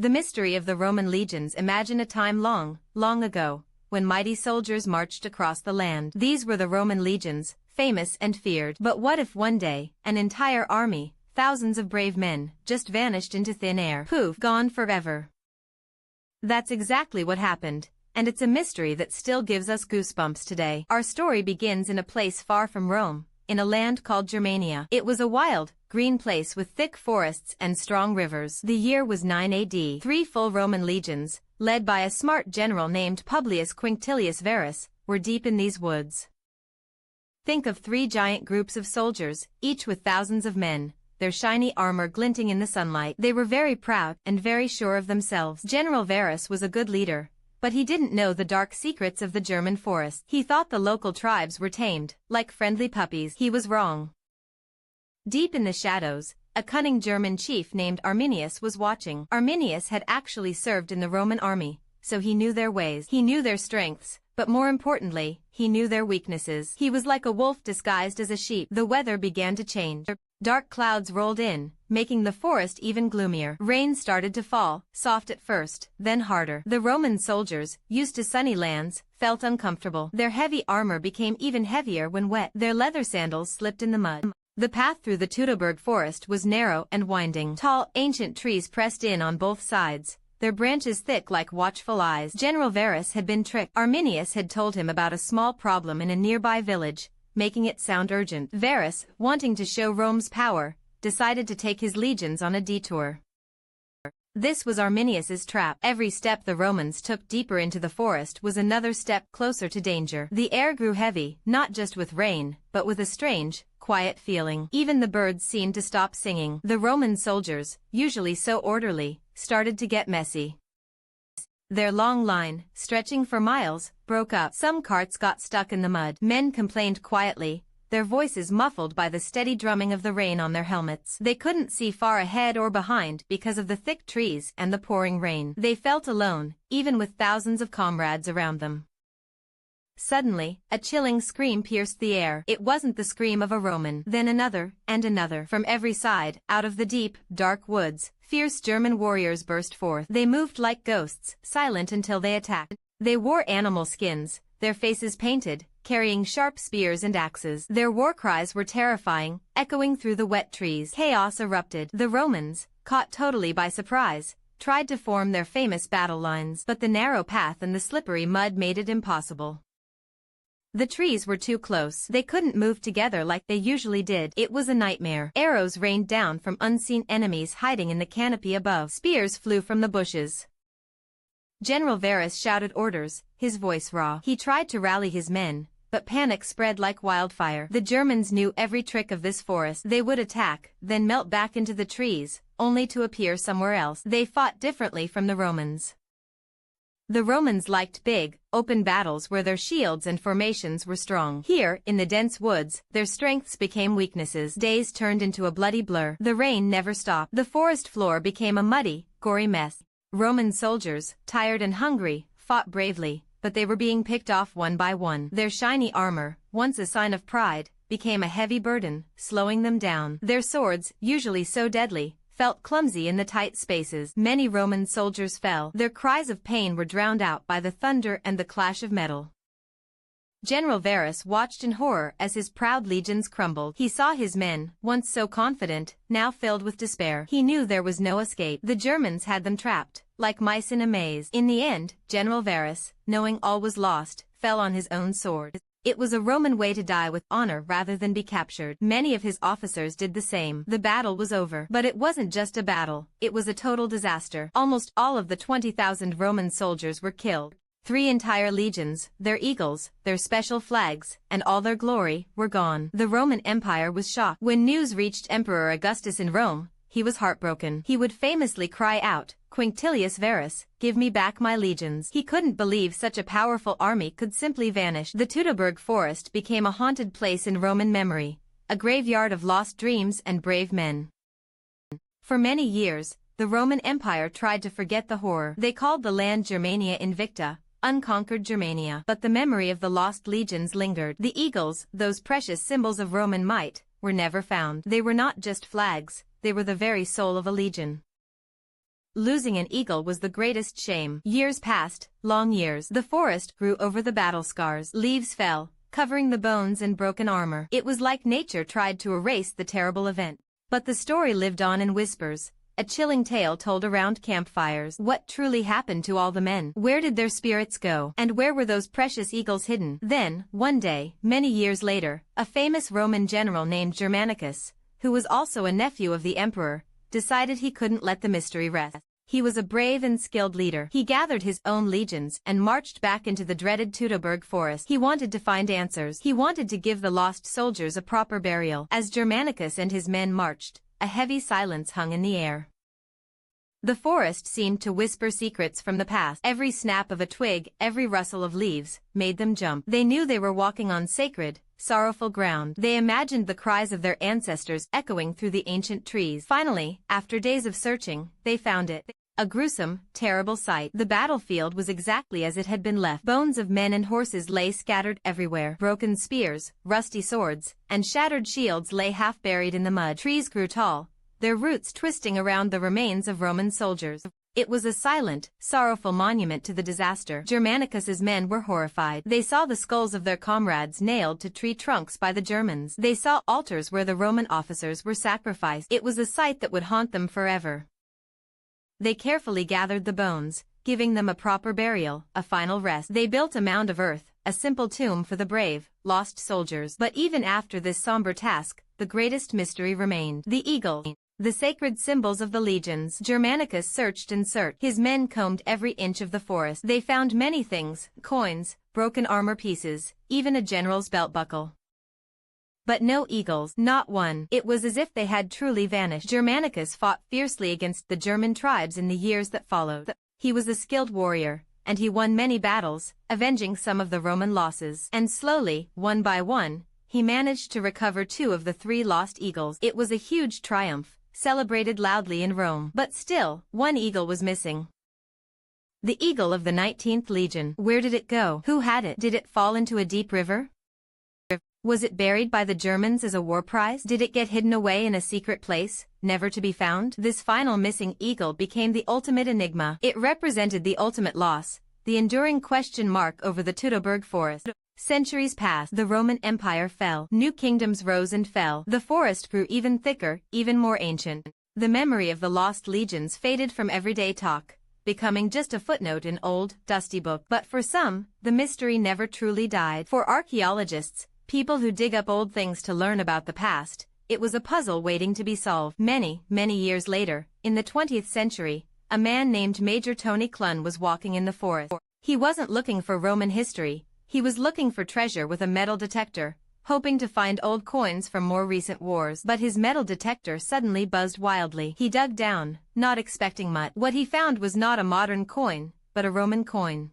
The mystery of the Roman legions. Imagine a time long, long ago, when mighty soldiers marched across the land. These were the Roman legions, famous and feared. But what if one day, an entire army, thousands of brave men, just vanished into thin air? Poof, gone forever. That's exactly what happened, and it's a mystery that still gives us goosebumps today. Our story begins in a place far from Rome, in a land called Germania. It was a wild, green place with thick forests and strong rivers. The year was 9 AD. 3 full Roman legions, led by a smart general named Publius Quinctilius Varus, were deep in these woods. Think of 3 giant groups of soldiers, each with thousands of men, their shiny armor glinting in the sunlight. They were very proud and very sure of themselves. General Varus was a good leader, but he didn't know the dark secrets of the German forest. He thought the local tribes were tamed, like friendly puppies. He was wrong. Deep in the shadows, a cunning German chief named Arminius was watching. Arminius had actually served in the Roman army, so he knew their ways. He knew their strengths, but more importantly, he knew their weaknesses. He was like a wolf disguised as a sheep. The weather began to change. Dark clouds rolled in, making the forest even gloomier. Rain started to fall, soft at first, then harder. The Roman soldiers, used to sunny lands, felt uncomfortable. Their heavy armor became even heavier when wet. Their leather sandals slipped in the mud. The path through the Teutoburg forest was narrow and winding. Tall, ancient trees pressed in on both sides, their branches thick like watchful eyes. General Varus had been tricked. Arminius had told him about a small problem in a nearby village, making it sound urgent. Varus, wanting to show Rome's power, decided to take his legions on a detour. This was Arminius's trap. Every step the Romans took deeper into the forest was another step closer to danger. The air grew heavy, not just with rain, but with a strange, quiet feeling. Even the birds seemed to stop singing. The Roman soldiers, usually so orderly, started to get messy. Their long line, stretching for miles, broke up. Some carts got stuck in the mud. Men complained quietly, their voices muffled by the steady drumming of the rain on their helmets. They couldn't see far ahead or behind because of the thick trees and the pouring rain. They felt alone, even with thousands of comrades around them. Suddenly, a chilling scream pierced the air. It wasn't the scream of a Roman. Then another, and another. From every side, out of the deep, dark woods, fierce German warriors burst forth. They moved like ghosts, silent until they attacked. They wore animal skins, their faces painted, carrying sharp spears and axes. Their war cries were terrifying, echoing through the wet trees. Chaos erupted. The Romans, caught totally by surprise, tried to form their famous battle lines, but the narrow path and the slippery mud made it impossible. The trees were too close. They couldn't move together like they usually did. It was a nightmare. Arrows rained down from unseen enemies hiding in the canopy above. Spears flew from the bushes. General Varus shouted orders, his voice raw. He tried to rally his men, but panic spread like wildfire. The Germans knew every trick of this forest. They would attack, then melt back into the trees, only to appear somewhere else. They fought differently from the Romans. The Romans liked big, open battles where their shields and formations were strong. Here, in the dense woods, their strengths became weaknesses. Days turned into a bloody blur. The rain never stopped. The forest floor became a muddy, gory mess. Roman soldiers, tired and hungry, fought bravely, but they were being picked off one by one. Their shiny armor, once a sign of pride, became a heavy burden, slowing them down. Their swords, usually so deadly, felt clumsy in the tight spaces. Many Roman soldiers fell. Their cries of pain were drowned out by the thunder and the clash of metal. General Varus watched in horror as his proud legions crumbled. He saw his men, once so confident, now filled with despair. He knew there was no escape. The Germans had them trapped, like mice in a maze. In the end, General Varus, knowing all was lost, fell on his own sword. It was a Roman way to die with honor rather than be captured. Many of his officers did the same. The battle was over. But it wasn't just a battle, it was a total disaster. Almost all of the 20,000 Roman soldiers were killed. 3 entire legions, their eagles, their special flags, and all their glory, were gone. The Roman Empire was shocked. When news reached Emperor Augustus in Rome, he was heartbroken. He would famously cry out, "Quinctilius Varus, give me back my legions." He couldn't believe such a powerful army could simply vanish. The Teutoburg forest became a haunted place in Roman memory, a graveyard of lost dreams and brave men. For many years, the Roman Empire tried to forget the horror. They called the land Germania Invicta, unconquered Germania. But the memory of the lost legions lingered. The eagles, those precious symbols of Roman might, were never found. They were not just flags, they were the very soul of a legion. Losing an eagle was the greatest shame. Years passed, long years. The forest grew over the battle scars. Leaves fell, covering the bones and broken armor. It was like nature tried to erase the terrible event. But the story lived on in whispers, a chilling tale told around campfires. What truly happened to all the men? Where did their spirits go? And where were those precious eagles hidden? Then, one day, many years later, a famous Roman general named Germanicus, who was also a nephew of the emperor, decided he couldn't let the mystery rest. He was a brave and skilled leader. He gathered his own legions and marched back into the dreaded Teutoburg forest. He wanted to find answers. He wanted to give the lost soldiers a proper burial. As Germanicus and his men marched, a heavy silence hung in the air. The forest seemed to whisper secrets from the past. Every snap of a twig, every rustle of leaves, made them jump. They knew they were walking on sacred, sorrowful ground. They imagined the cries of their ancestors echoing through the ancient trees. Finally, after days of searching, they found it. A gruesome, terrible sight. The battlefield was exactly as it had been left. Bones of men and horses lay scattered everywhere. Broken spears, rusty swords, and shattered shields lay half buried in the mud. Trees grew tall, their roots twisting around the remains of Roman soldiers. It was a silent, sorrowful monument to the disaster. Germanicus's men were horrified. They saw the skulls of their comrades nailed to tree trunks by the Germans. They saw altars where the Roman officers were sacrificed. It was a sight that would haunt them forever. They carefully gathered the bones, giving them a proper burial, a final rest. They built a mound of earth, a simple tomb for the brave, lost soldiers. But even after this somber task, the greatest mystery remained. The eagle. The sacred symbols of the legions. Germanicus searched and searched. His men combed every inch of the forest. They found many things, coins, broken armor pieces, even a general's belt buckle. But no eagles, not one. It was as if they had truly vanished. Germanicus fought fiercely against the German tribes in the years that followed. He was a skilled warrior, and he won many battles, avenging some of the Roman losses. And slowly, one by one, he managed to recover 2 of the 3 lost eagles. It was a huge triumph, celebrated loudly in Rome. But still, one eagle was missing. The eagle of the 19th Legion. Where did it go? Who had it? Did it fall into a deep river? Was it buried by the Germans as a war prize? Did it get hidden away in a secret place, never to be found? This final missing eagle became the ultimate enigma. It represented the ultimate loss, the enduring question mark over the Teutoburg forest. Centuries passed. The Roman Empire fell. New kingdoms rose and fell. The forest grew even thicker, even more ancient. The memory of the lost legions faded from everyday talk, becoming just a footnote in old, dusty book. But for some, the mystery never truly died. For archaeologists, people who dig up old things to learn about the past, it was a puzzle waiting to be solved. Many, many years later, in the 20th century, a man named Major Tony Clun was walking in the forest. He wasn't looking for Roman history, he was looking for treasure with a metal detector, hoping to find old coins from more recent wars. But his metal detector suddenly buzzed wildly. He dug down, not expecting much. What he found was not a modern coin, but a Roman coin.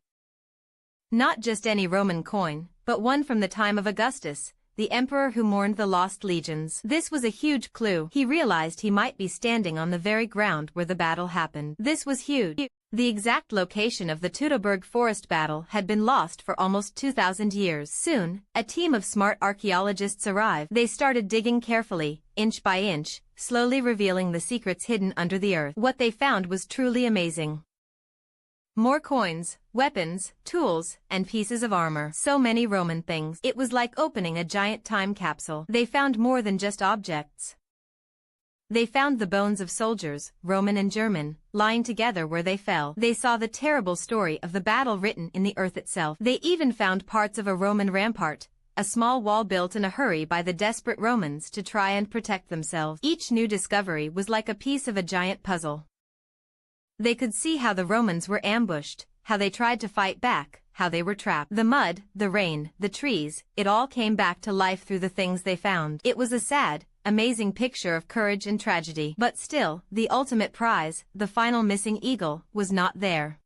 Not just any Roman coin, but one from the time of Augustus, the emperor who mourned the lost legions. This was a huge clue. He realized he might be standing on the very ground where the battle happened. This was huge. The exact location of the Teutoburg forest battle had been lost for almost 2,000 years. Soon, a team of smart archaeologists arrived. They started digging carefully, inch by inch, slowly revealing the secrets hidden under the earth. What they found was truly amazing. More coins, weapons, tools, and pieces of armor. So many Roman things. It was like opening a giant time capsule. They found more than just objects. They found the bones of soldiers, Roman and German, lying together where they fell. They saw the terrible story of the battle written in the earth itself. They even found parts of a Roman rampart, a small wall built in a hurry by the desperate Romans to try and protect themselves. Each new discovery was like a piece of a giant puzzle. They could see how the Romans were ambushed, how they tried to fight back, how they were trapped. The mud, the rain, the trees, it all came back to life through the things they found. It was a sad, amazing picture of courage and tragedy. But still, the ultimate prize, the final missing eagle, was not there.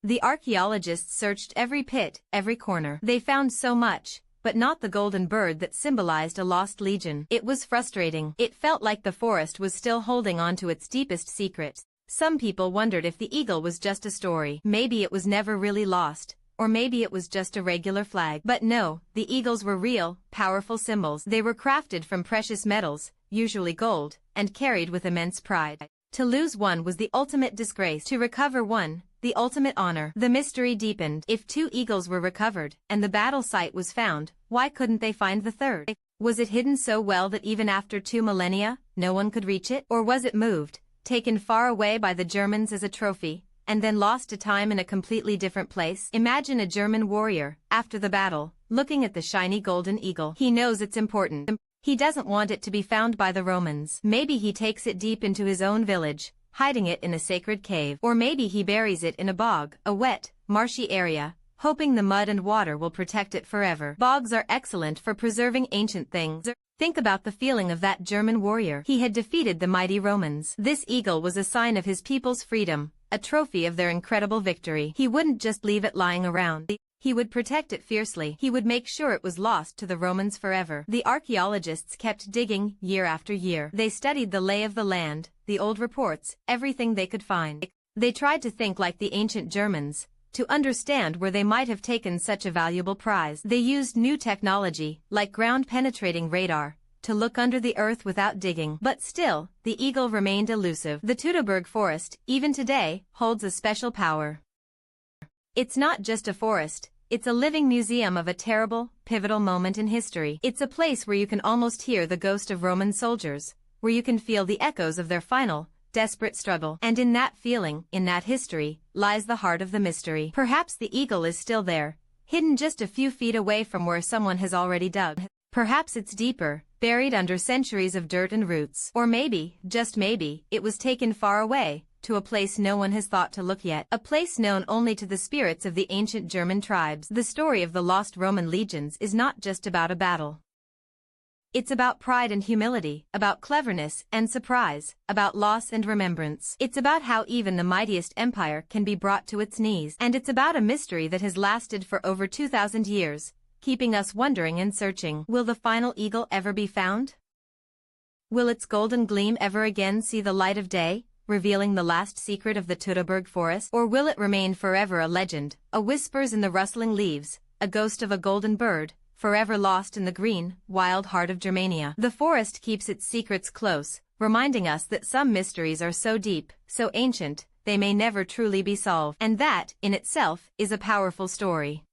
The archaeologists searched every pit, every corner. They found so much, but not the golden bird that symbolized a lost legion. It was frustrating. It felt like the forest was still holding on to its deepest secrets. Some people wondered if the eagle was just a story. Maybe it was never really lost, or maybe it was just a regular flag. But no, the eagles were real, powerful symbols. They were crafted from precious metals, usually gold, and carried with immense pride. To lose one was the ultimate disgrace. To recover one, the ultimate honor. The mystery deepened. If 2 eagles were recovered, and the battle site was found, why couldn't they find the third? Was it hidden so well that even after 2 millennia, no one could reach it? Or was it moved, taken far away by the Germans as a trophy, and then lost to time in a completely different place? Imagine a German warrior, after the battle, looking at the shiny golden eagle. He knows it's important. He doesn't want it to be found by the Romans. Maybe he takes it deep into his own village, hiding it in a sacred cave. Or maybe he buries it in a bog, a wet, marshy area, hoping the mud and water will protect it forever. Bogs are excellent for preserving ancient things. Think about the feeling of that German warrior. He had defeated the mighty Romans. This eagle was a sign of his people's freedom, a trophy of their incredible victory. He wouldn't just leave it lying around. He would protect it fiercely. He would make sure it was lost to the Romans forever. The archaeologists kept digging, year after year. They studied the lay of the land, the old reports, everything they could find. They tried to think like the ancient Germans, to understand where they might have taken such a valuable prize. They used new technology, like ground-penetrating radar, to look under the earth without digging. But still, the eagle remained elusive. The Teutoburg forest, even today, holds a special power. It's not just a forest, it's a living museum of a terrible, pivotal moment in history. It's a place where you can almost hear the ghost of Roman soldiers, where you can feel the echoes of their final, desperate struggle. And in that feeling, in that history, lies the heart of the mystery. Perhaps the eagle is still there, hidden just a few feet away from where someone has already dug. Perhaps it's deeper, buried under centuries of dirt and roots. Or maybe, just maybe, it was taken far away, to a place no one has thought to look yet. A place known only to the spirits of the ancient German tribes. The story of the lost Roman legions is not just about a battle. It's about pride and humility, about cleverness and surprise, about loss and remembrance. It's about how even the mightiest empire can be brought to its knees. And it's about a mystery that has lasted for over 2,000 years, keeping us wondering and searching. Will the final eagle ever be found? Will its golden gleam ever again see the light of day, revealing the last secret of the Teutoburg forest? Or will it remain forever a legend, a whispers in the rustling leaves, a ghost of a golden bird, forever lost in the green, wild heart of Germania? The forest keeps its secrets close, reminding us that some mysteries are so deep, so ancient, they may never truly be solved. And that, in itself, is a powerful story.